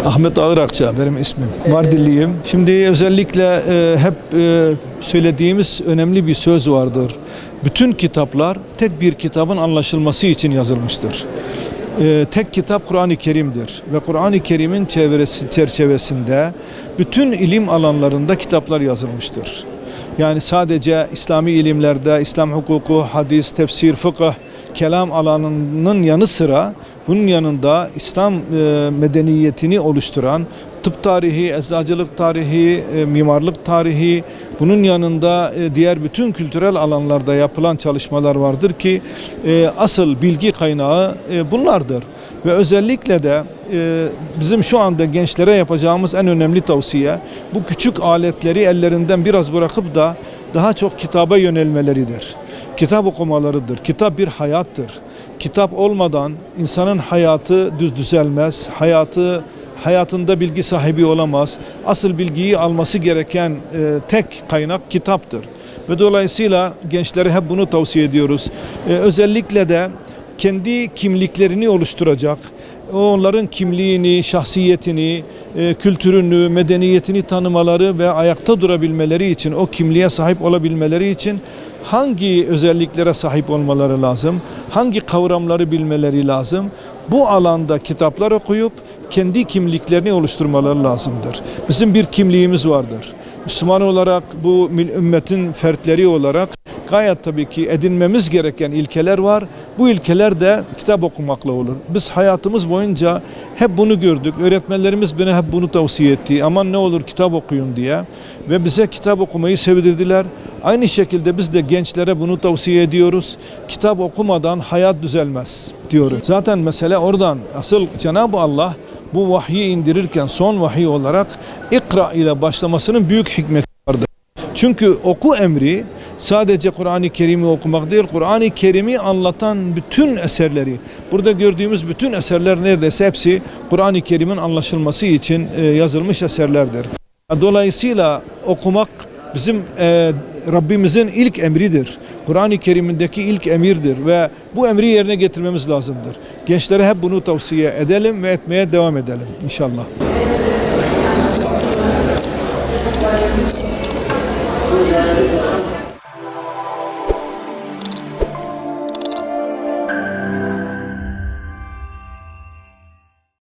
Ahmet Ağırakça benim ismim. Mardinliyim. Şimdi özellikle hep söylediğimiz önemli bir söz vardır. Bütün kitaplar tek bir kitabın anlaşılması için yazılmıştır. Tek kitap Kur'an-ı Kerim'dir ve Kur'an-ı Kerim'in çerçevesinde bütün ilim alanlarında kitaplar yazılmıştır. Yani sadece İslami ilimlerde, İslam hukuku, hadis, tefsir, fıkıh, kelam alanının yanı sıra bunun yanında İslam medeniyetini oluşturan tıp tarihi, eczacılık tarihi, mimarlık tarihi, bunun yanında diğer bütün kültürel alanlarda yapılan çalışmalar vardır ki asıl bilgi kaynağı bunlardır. Ve özellikle de bizim şu anda gençlere yapacağımız en önemli tavsiye bu küçük aletleri ellerinden biraz bırakıp da daha çok kitaba yönelmeleridir. Kitap okumalarıdır. Kitap bir hayattır. Kitap olmadan insanın hayatı düzelmez. Hayatında bilgi sahibi olamaz. Asıl bilgiyi alması gereken tek kaynak kitaptır. Ve dolayısıyla gençlere hep bunu tavsiye ediyoruz. Özellikle de kendi kimliklerini oluşturacak, onların kimliğini, şahsiyetini, kültürünü, medeniyetini tanımaları ve ayakta durabilmeleri için, o kimliğe sahip olabilmeleri için hangi özelliklere sahip olmaları lazım, hangi kavramları bilmeleri lazım, bu alanda kitaplar okuyup kendi kimliklerini oluşturmaları lazımdır. Bizim bir kimliğimiz vardır. Müslüman olarak, bu ümmetin fertleri olarak gayet tabii ki edinmemiz gereken ilkeler var. Bu ilkeler de kitap okumakla olur. Biz hayatımız boyunca hep bunu gördük. Öğretmenlerimiz bana hep bunu tavsiye etti. Aman ne olur kitap okuyun diye. Ve bize kitap okumayı sevdirdiler. Aynı şekilde biz de gençlere bunu tavsiye ediyoruz. Kitap okumadan hayat düzelmez diyoruz. Zaten mesele oradan. Asıl Cenab-ı Allah bu vahyi indirirken son vahiy olarak İkra ile başlamasının büyük hikmeti vardır. Çünkü oku emri sadece Kur'an-ı Kerim'i okumak değil, Kur'an-ı Kerim'i anlatan bütün eserleri, burada gördüğümüz bütün eserler neredeyse hepsi Kur'an-ı Kerim'in anlaşılması için yazılmış eserlerdir. Dolayısıyla okumak bizim Rabbimizin ilk emridir. Kur'an-ı Kerim'indeki ilk emirdir ve bu emri yerine getirmemiz lazımdır. Gençlere hep bunu tavsiye edelim ve etmeye devam edelim inşallah.